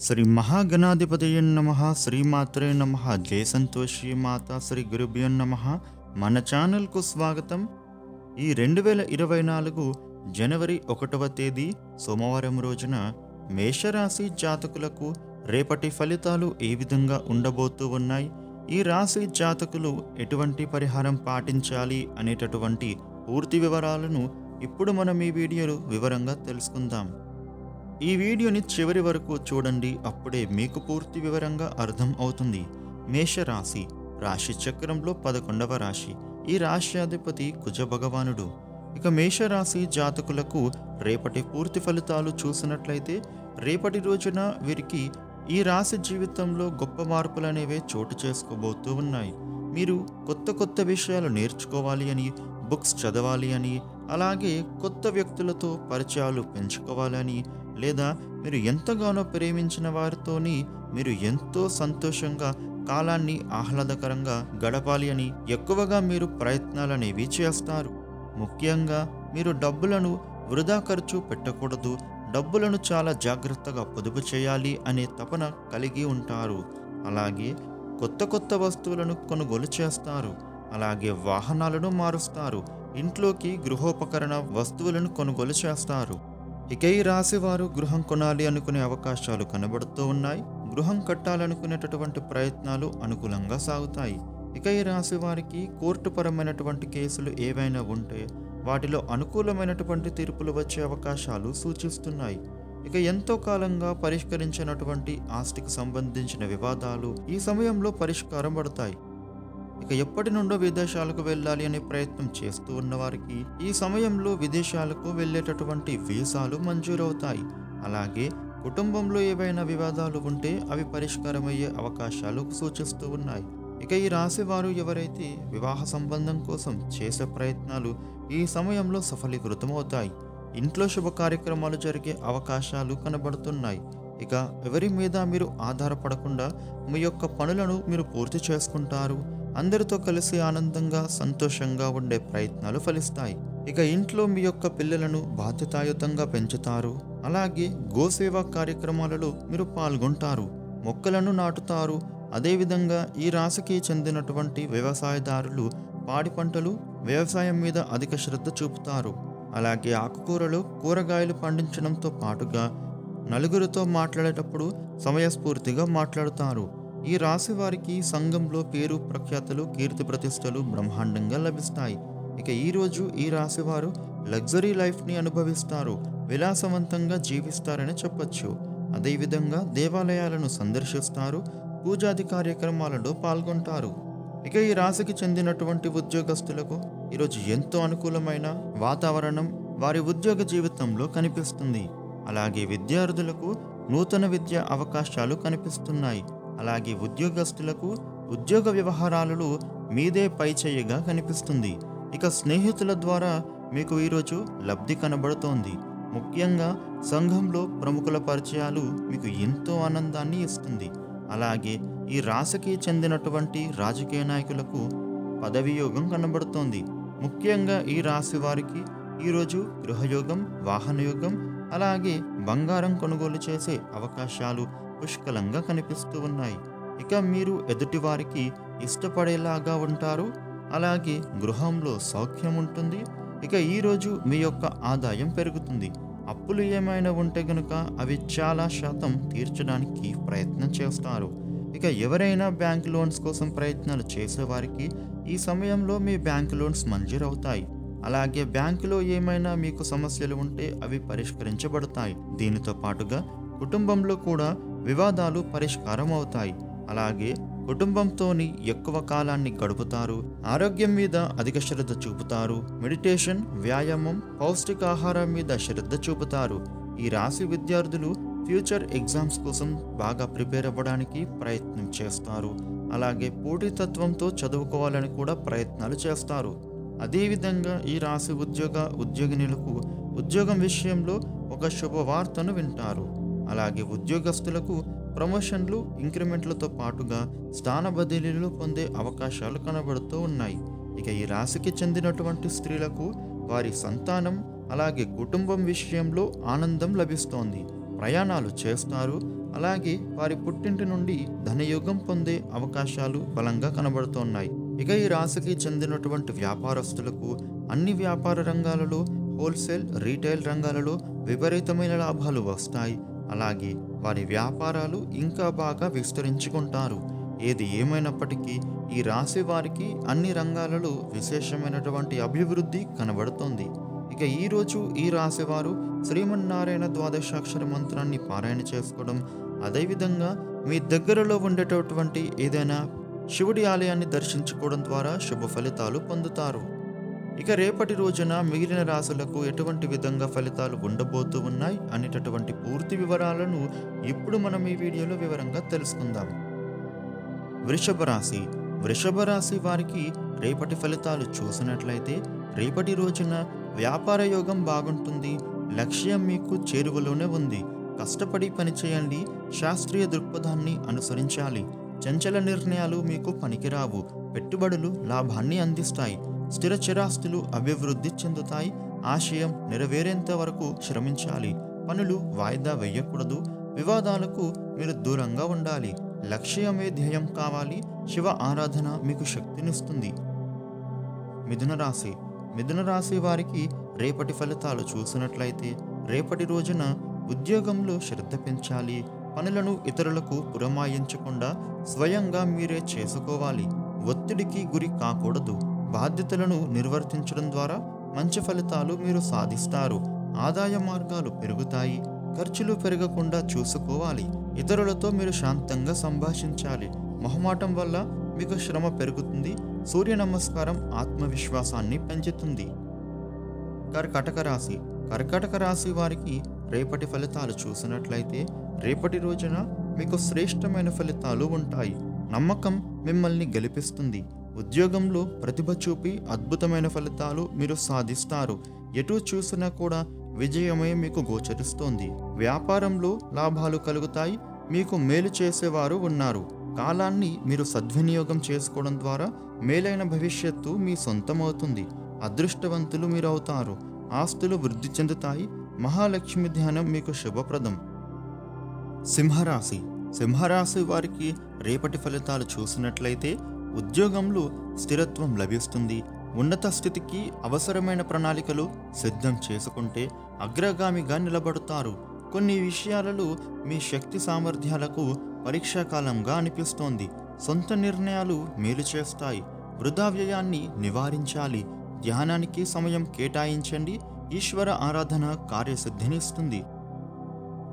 శ్రీ మహాగణాధిపతయ నమః శ్రీమాత్రే నమః జయ సంతోషి మాత శ్రీ గురుభ్యో నమః. మన ఛానల్కు స్వాగతం. ఈ 2024 జనవరి 1వ తేదీ సోమవారం రోజున మేషరాశి జాతకులకు రేపటి ఫలితాలు ఏ విధంగా ఉండబోతూ ఉన్నాయి, ఈ రాశి జాతకులు ఎటువంటి పరిహారం పాటించాలి అనేటటువంటి పూర్తి వివరాలను ఇప్పుడు మనం ఈ వీడియోలో వివరంగా తెలుసుకుందాం. ఈ వీడియోని చివరి వరకు చూడండి, అప్పుడే మీకు పూర్తి వివరంగా అర్థం అవుతుంది. మేషరాశి రాశి చక్రంలో 11వ రాశి. ఈ రాశ్యాధిపతి కుజ భగవానుడు. ఇక మేషరాశి జాతకులకు రేపటి పూర్తి ఫలితాలు చూసినట్లయితే, రేపటి రోజున వీరికి ఈ రాశి జీవితంలో గొప్ప మార్పులు అనేవే చోటు చేసుకోబోతూ ఉన్నాయి. మీరు కొత్త విషయాలు నేర్చుకోవాలి అని, బుక్స్ చదవాలి అని, అలాగే కొత్త వ్యక్తులతో పరిచయాలు పెంచుకోవాలని, లేదా మీరు ఎంతగానో ప్రేమించిన వారితోని మీరు ఎంతో సంతోషంగా కాలాన్ని ఆహ్లాదకరంగా గడపాలి అని ఎక్కువగా మీరు ప్రయత్నాలనేవి చేస్తారు. ముఖ్యంగా మీరు డబ్బులను వృధా ఖర్చు పెట్టకూడదు, డబ్బులను చాలా జాగ్రత్తగా పొదుపు చేయాలి అనే తపన కలిగి ఉంటారు. అలాగే కొత్త వస్తువులను కొనుగోలు చేస్తారు. అలాగే వాహనాలను మారుస్తారు. ఇంట్లోకి గృహోపకరణ వస్తువులను కొనుగోలు చేస్తారు. ఇక ఈ రాశి వారు గృహం కొనాలి అనుకునే అవకాశాలు కనబడుతూ ఉన్నాయి. గృహం కట్టాలనుకునేటటువంటి ప్రయత్నాలు అనుకూలంగా సాగుతాయి. ఇక ఈ రాశి వారికి కోర్టు పరమైనటువంటి కేసులు ఏవైనా ఉంటే వాటిలో అనుకూలమైనటువంటి తీర్పులు వచ్చే అవకాశాలు సూచిస్తున్నాయి. ఇక ఎంతో కాలంగా పరిష్కరించినటువంటి ఆస్తికి సంబంధించిన వివాదాలు ఈ సమయంలో పరిష్కారం పడతాయి. ఇక ఎప్పటి నుండో విదేశాలకు వెళ్ళాలి అనే ప్రయత్నం చేస్తూ ఉన్న వారికి ఈ సమయంలో విదేశాలకు వెళ్ళేటటువంటి వీసాలు మంజూరవుతాయి. అలాగే కుటుంబంలో ఏవైనా వివాదాలు ఉంటే అవి పరిష్కారమయ్యే అవకాశాలు సూచిస్తూ ఉన్నాయి. ఇక ఈ రాశి వారు ఎవరైతే వివాహ సంబంధం కోసం చేసే ప్రయత్నాలు ఈ సమయంలో సఫలీకృతమవుతాయి. ఇంట్లో శుభ కార్యక్రమాలు జరిగే అవకాశాలు కనబడుతున్నాయి. ఇక ఎవరి మీద మీరు ఆధారపడకుండా మీ యొక్క పనులను మీరు పూర్తి చేసుకుంటారు. అందరితో కలిసి ఆనందంగా సంతోషంగా ఉండే ప్రయత్నాలు ఫలిస్తాయి. ఇక ఇంట్లో మీ యొక్క పిల్లలను బాధ్యతాయుతంగా పెంచుతారు. అలాగే గోసేవా కార్యక్రమాలలో మీరు పాల్గొంటారు, మొక్కలను నాటుతారు. అదేవిధంగా ఈ రాశికి చెందినటువంటి వ్యవసాయదారులు పాడి పంటలు, వ్యవసాయం మీద అధిక శ్రద్ధ చూపుతారు. అలాగే ఆకుకూరలు, కూరగాయలు పండించడంతో పాటుగా నలుగురితో మాట్లాడేటప్పుడు సమయస్ఫూర్తిగా మాట్లాడుతారు. ఈ రాశి వారికి సంఘంలో పేరు ప్రఖ్యాతలు, కీర్తి ప్రతిష్టలు బ్రహ్మాండంగా లభిస్తాయి. ఇక ఈరోజు ఈ రాశి వారు లగ్జరీ లైఫ్ని అనుభవిస్తారు, విలాసవంతంగా జీవిస్తారని చెప్పొచ్చు. అదేవిధంగా దేవాలయాలను సందర్శిస్తారు, పూజాది కార్యక్రమాలలో పాల్గొంటారు. ఇక ఈ రాశికి చెందినటువంటి ఉద్యోగస్తులకు ఈరోజు ఎంతో అనుకూలమైన వాతావరణం వారి ఉద్యోగ జీవితంలో కనిపిస్తుంది. అలాగే విద్యార్థులకు నూతన విద్యా అవకాశాలు కనిపిస్తున్నాయి. అలాగే ఉద్యోగస్తులకు ఉద్యోగ వ్యవహారాలలో మీదే పైచేయగా కనిపిస్తుంది. ఇక స్నేహితుల ద్వారా మీకు ఈరోజు లబ్ధి కనబడుతోంది. ముఖ్యంగా సంఘంలో ప్రముఖుల పరిచయాలు మీకు ఎంతో ఆనందాన్ని ఇస్తుంది. అలాగే ఈ రాశికి చెందినటువంటి రాజకీయ నాయకులకు పదవియోగం కనబడుతోంది. ముఖ్యంగా ఈ రాశి వారికి ఈరోజు గృహయోగం, వాహనయోగం, అలాగే బంగారం కొనుగోలు చేసే అవకాశాలు పుష్కలంగా కనిపిస్తూ ఉన్నాయి. ఇక మీరు ఎదుటి వారికి ఇష్టపడేలాగా ఉంటారు. అలాగే గృహంలో సౌఖ్యం ఉంటుంది. ఇక ఈరోజు మీ యొక్క ఆదాయం పెరుగుతుంది. అప్పులు ఏమైనా ఉంటే గనుక అవి చాలా శాతం తీర్చడానికి ప్రయత్నం చేస్తారు. ఇక ఎవరైనా బ్యాంక్ లోన్స్ కోసం ప్రయత్నాలు చేసేవారికి ఈ సమయంలో మీ బ్యాంక్ లోన్స్ మంజూరవుతాయి. అలాగే బ్యాంకులో ఏమైనా మీకు సమస్యలు ఉంటే అవి పరిష్కరించబడతాయి. దీనితో పాటుగా కుటుంబంలో కూడా వివాదాలు పరిష్కారం అవుతాయి. అలాగే కుటుంబంతోని ఎక్కువ కాలాన్ని గడుపుతారు. ఆరోగ్యం మీద అధిక శ్రద్ధ చూపుతారు. మెడిటేషన్, వ్యాయామం, పౌష్టికాహారం మీద శ్రద్ధ చూపుతారు. ఈ రాశి విద్యార్థులు ఫ్యూచర్ ఎగ్జామ్స్ కోసం బాగా ప్రిపేర్ అవ్వడానికి ప్రయత్నం చేస్తారు. అలాగే పోటీతత్వంతో చదువుకోవాలని కూడా ప్రయత్నాలు చేస్తారు. అదేవిధంగా ఈ రాశి ఉద్యోగినులకు ఉద్యోగం విషయంలో ఒక శుభవార్తను వింటారు. అలాగే ఉద్యోగస్తులకు ప్రమోషన్లు, ఇంక్రిమెంట్లతో పాటుగా స్థాన బదిలీలు పొందే అవకాశాలు కనబడుతూ ఉన్నాయి. ఇక ఈ రాశికి చెందినటువంటి స్త్రీలకు వారి సంతానం, అలాగే కుటుంబం విషయంలో ఆనందం లభిస్తోంది. ప్రయాణాలు చేస్తారు. అలాగే వారి పుట్టింటి నుండి ధనయోగం పొందే అవకాశాలు బలంగా కనబడుతున్నాయి. ఇక ఈ రాశికి చెందినటువంటి వ్యాపారస్తులకు అన్ని వ్యాపార రంగాలలో, హోల్సేల్, రీటైల్ రంగాలలో విపరీతమైన లాభాలు వస్తాయి. అలాగే వారి వ్యాపారాలు ఇంకా బాగా విస్తరించుకుంటారు. ఏది ఏమైనప్పటికీ ఈ రాశి వారికి అన్ని రంగాలలో విశేషమైనటువంటి అభివృద్ధి కనబడుతోంది. ఇక ఈరోజు ఈ రాశి వారు శ్రీమన్నారాయణ ద్వాదశాక్షర మంత్రాన్ని పారాయణ చేసుకోవడం, అదేవిధంగా మీ దగ్గరలో ఉండేటటువంటి ఏదైనా శివుడి ఆలయాన్ని దర్శించుకోవడం ద్వారా శుభ ఫలితాలు పొందుతారు. ఇక రేపటి రోజున మిగిలిన రాశులకు ఎటువంటి విధంగా ఫలితాలు ఉండబోతూ ఉన్నాయి అనేటటువంటి పూర్తి వివరాలను ఇప్పుడు మనం ఈ వీడియోలో వివరంగా తెలుసుకుందాం. వృషభ రాశి. వృషభ రాశి వారికి రేపటి ఫలితాలు చూసినట్లయితే రేపటి రోజున వ్యాపార యోగం బాగుంటుంది. లక్ష్యం మీకు చేరువలోనే ఉంది. కష్టపడి పనిచేయండి. శాస్త్రీయ దృక్పథాన్ని అనుసరించాలి. చంచల నిర్ణయాలు మీకు పనికిరావు. పెట్టుబడులు లాభాన్ని అందిస్తాయి. స్థిర చిరాస్తులు అభివృద్ధి చెందుతాయి. ఆశయం నెరవేరేంత వరకు శ్రమించాలి. పనులు వాయిదా వేయకూడదు. వివాదాలకు మీరు దూరంగా ఉండాలి. లక్ష్యమే ధ్యేయం కావాలి. శివ ఆరాధన మీకు శక్తినిస్తుంది. మిథున రాశి. మిథున రాశి వారికి రేపటి ఫలితాలు చూసినట్లయితే రేపటి రోజున ఉద్యోగంలో శ్రద్ధ పెంచాలి. పనులను ఇతరులకు పురమాయించకుండా స్వయంగా మీరే చేసుకోవాలి. ఒత్తిడికి గురి కాకూడదు. బాధ్యతలను నిర్వర్తించడం ద్వారా మంచి ఫలితాలు మీరు సాధిస్తారు. ఆదాయ మార్గాలు పెరుగుతాయి. ఖర్చులు పెరగకుండా చూసుకోవాలి. ఇతరులతో మీరు శాంతంగా సంభాషించాలి. మొహమాటం వల్ల మీకు శ్రమ పెరుగుతుంది. సూర్య నమస్కారం ఆత్మవిశ్వాసాన్ని పెంచుతుంది. కర్కాటక రాశి. కర్కాటక రాశి వారికి రేపటి ఫలితాలు చూసినట్లయితే రేపటి రోజున మీకు శ్రేష్టమైన ఫలితాలు ఉంటాయి. నమ్మకం మిమ్మల్ని గెలిపిస్తుంది. ఉద్యోగంలో ప్రతిభ చూపి అద్భుతమైన ఫలితాలు మీరు సాధిస్తారు. ఎటు చూసినా కూడా విజయమే మీకు గోచరిస్తోంది. వ్యాపారంలో లాభాలు కలుగుతాయి. మీకు మేలు చేసేవారు ఉన్నారు. కాలాన్ని మీరు సద్వినియోగం చేసుకోవడం ద్వారా మేలైన భవిష్యత్తు మీ సొంతమవుతుంది. అదృష్టవంతులు మీరు అవుతారు. ఆస్తులు వృద్ధి చెందుతాయి. మహాలక్ష్మి ధ్యానం మీకు శుభప్రదం. సింహరాశి. సింహరాశి వారికి రేపటి ఫలితాలు చూసినట్లయితే ఉద్యోగంలో స్థిరత్వం లభిస్తుంది. ఉన్నత స్థితికి అవసరమైన ప్రణాళికలు సిద్ధం చేసుకుంటే అగ్రగామిగా నిలబడతారు. కొన్ని విషయాలలో మీ శక్తి సామర్థ్యాలకు పరీక్షాకాలంగా అనిపిస్తోంది. సొంత నిర్ణయాలు మేలు చేస్తాయి. వృధా వ్యయాన్ని నివారించాలి. ధ్యానానికి సమయం కేటాయించండి. ఈశ్వర ఆరాధన కార్యసిద్ధినిస్తుంది.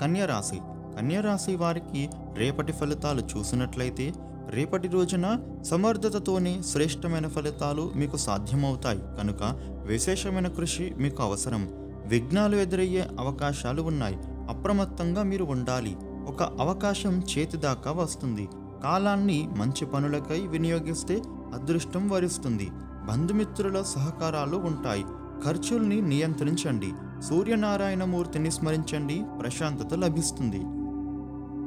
కన్యరాశి. కన్యరాశి వారికి రేపటి ఫలితాలు చూసినట్లయితే రేపటి రోజున సమర్థతతోనే శ్రేష్టమైన ఫలితాలు మీకు సాధ్యమవుతాయి. కనుక విశేషమైన కృషి మీకు అవసరం. విఘ్నాలు ఎదురయ్యే అవకాశాలు ఉన్నాయి. అప్రమత్తంగా మీరు ఉండాలి. ఒక అవకాశం చేతిదాకా వస్తుంది. కాలాన్ని మంచి పనులకై వినియోగిస్తే అదృష్టం వరిస్తుంది. బంధుమిత్రుల సహకారాలు ఉంటాయి. ఖర్చుల్ని నియంత్రించండి. సూర్యనారాయణమూర్తిని స్మరించండి. ప్రశాంతత లభిస్తుంది.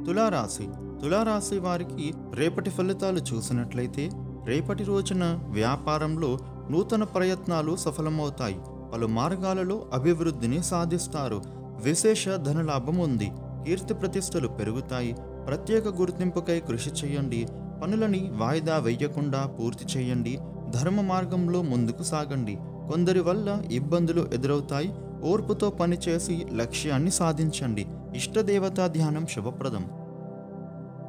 తులారాశి. తులారాశి వారికి రేపటి ఫలితాలు చూసినట్లయితే రేపటి రోజున వ్యాపారంలో నూతన ప్రయత్నాలు సఫలమవుతాయి. పలు మార్గాలలో అభివృద్ధిని సాధిస్తారు. విశేష ధనలాభం ఉంది. కీర్తి ప్రతిష్టలు పెరుగుతాయి. ప్రత్యేక గుర్తింపుకై కృషి చేయండి. పనులని వాయిదా వేయకుండా పూర్తి చేయండి. ధర్మ మార్గంలో ముందుకు సాగండి. కొందరి వల్ల ఇబ్బందులు ఎదురవుతాయి. ఓర్పుతో పనిచేసి లక్ష్యాన్ని సాధించండి. ఇష్టదేవతా ధ్యానం శుభప్రదం.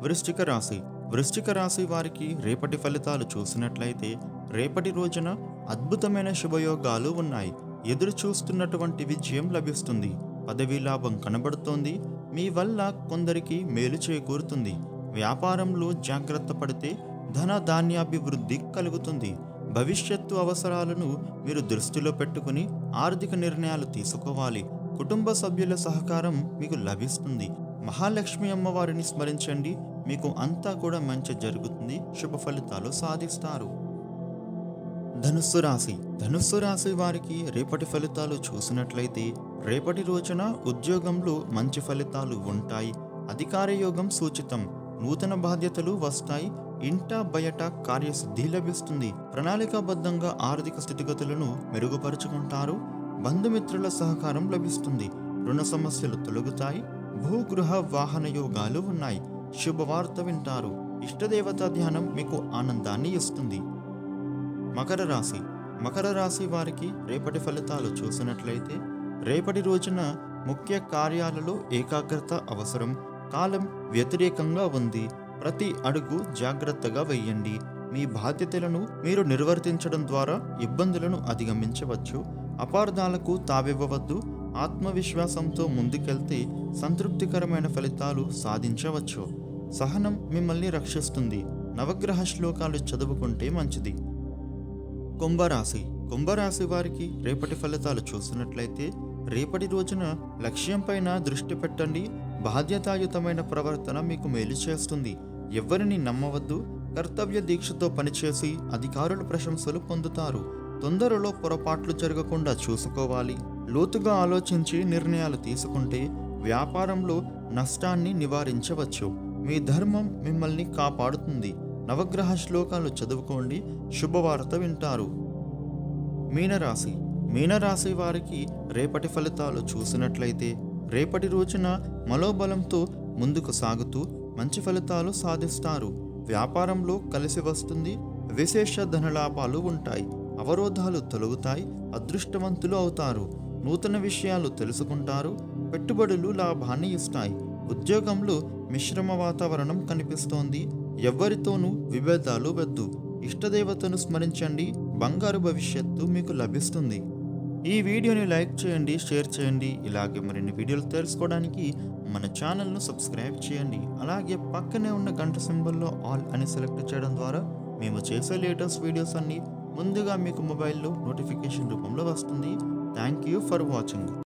వృశ్చిక రాశి. వృశ్చిక రాశి వారికి రేపటి ఫలితాలు చూసినట్లయితే రేపటి రోజున అద్భుతమైన శుభయోగాలు ఉన్నాయి. ఎదురు చూస్తున్నటువంటి విజయం లభిస్తుంది. పదవీ లాభం కనబడుతోంది. మీ వల్ల కొందరికి మేలు చేకూరుతుంది. వ్యాపారంలో జాగ్రత్త పడితే ధన ధాన్యాభివృద్ధి కలుగుతుంది. భవిష్యత్తు అవసరాలను మీరు దృష్టిలో పెట్టుకుని ఆర్థిక నిర్ణయాలు తీసుకోవాలి. కుటుంబ సభ్యుల సహకారం మీకు లభిస్తుంది. మహాలక్ష్మి అమ్మవారిని స్మరించండి. మీకు అంతా కూడా మంచి జరుగుతుంది. శుభ ఫలితాలు సాధిస్తారు. ధనుస్సు రాశి. ధనుస్సు రాశి వారికి రేపటి ఫలితాలు చూసినట్లయితే రేపటి రోజున ఉద్యోగంలో మంచి ఫలితాలు ఉంటాయి. అధికార యోగం సూచితం. నూతన బాధ్యతలు వస్తాయి. ఇంట బయట కార్యసిద్ధి లభిస్తుంది. ప్రణాళికాబద్ధంగా ఆర్థిక స్థితిగతులను మెరుగుపరుచుకుంటారు. బంధుమిత్రుల సహకారం లభిస్తుంది. రుణ సమస్యలు తొలగుతాయి. భూగృహ వాహన యోగాలు ఉన్నాయి. శుభవార్త వింటారు. ఇష్టదేవత ధ్యానం మీకు ఆనందాన్ని ఇస్తుంది. మకర రాశి. మకర రాశి వారికి రేపటి ఫలితాలు చూసినట్లయితే, రేపటి రోజున ముఖ్య కార్యాలలో ఏకాగ్రత అవసరం. కాలం వ్యతిరేకంగా ఉంది. ప్రతి అడుగు జాగ్రత్తగా వేయండి. మీ బాధ్యతలను మీరు నిర్వర్తించడం ద్వారా ఇబ్బందులను అధిగమించవచ్చు. అపార్థాలకు తావివ్వవద్దు. ఆత్మవిశ్వాసంతో ముందుకెళ్తే సంతృప్తికరమైన ఫలితాలు సాధించవచ్చు. సహనం మిమ్మల్ని రక్షిస్తుంది. నవగ్రహ శ్లోకాలు చదువుకుంటే మంచిది. కుంభరాశి. కుంభరాశి వారికి రేపటి ఫలితాలు చూసినట్లయితే, రేపటి రోజున లక్ష్యంపైన దృష్టి పెట్టండి. బాధ్యతాయుతమైన ప్రవర్తన మీకు మేలు చేస్తుంది. ఎవరిని నమ్మవద్దు. కర్తవ్య దీక్షతో పనిచేసి అధికారుల ప్రశంసలు పొందుతారు. తొందరలో పొరపాట్లు జరగకుండా చూసుకోవాలి. లోతుగా ఆలోచించి నిర్ణయాలు తీసుకుంటే వ్యాపారంలో నష్టాన్ని నివారించవచ్చు. మీ ధర్మం మిమ్మల్ని కాపాడుతుంది. నవగ్రహ శ్లోకాలు చదువుకోండి. శుభవార్త వింటారు. మీనరాశి. మీనరాశి వారికి రేపటి ఫలితాలు చూసినట్లయితే, రేపటి రోజున మనోబలంతో ముందుకు సాగుతూ మంచి ఫలితాలు సాధిస్తారు. వ్యాపారంలో కలిసి వస్తుంది. విశేష ధనలాభాలు ఉంటాయి. అవరోధాలు తొలగుతాయి. అదృష్టవంతులు అవుతారు. నూతన విషయాలు తెలుసుకుంటారు. పెట్టుబడులు లాభాన్ని ఇస్తాయి. ఉద్యోగంలో మిశ్రమ వాతావరణం కనిపిస్తోంది. ఎవ్వరితోనూ విభేదాలు వద్దు. ఇష్టదేవతను స్మరించండి. బంగారు భవిష్యత్తు మీకు లభిస్తుంది. ఈ వీడియోని లైక్ చేయండి, షేర్ చేయండి. ఇలాగే మరిన్ని వీడియోలు తెలుసుకోవడానికి మన ఛానల్ను సబ్స్క్రైబ్ చేయండి. అలాగే పక్కనే ఉన్న గంట సింబల్లో ఆల్ అని సెలెక్ట్ చేయడం ద్వారా మేము చేసే లేటెస్ట్ వీడియోస్ అన్నీ ముందుగా మీకు మొబైల్లో నోటిఫికేషన్ రూపంలో వస్తుంది. Thank you for watching.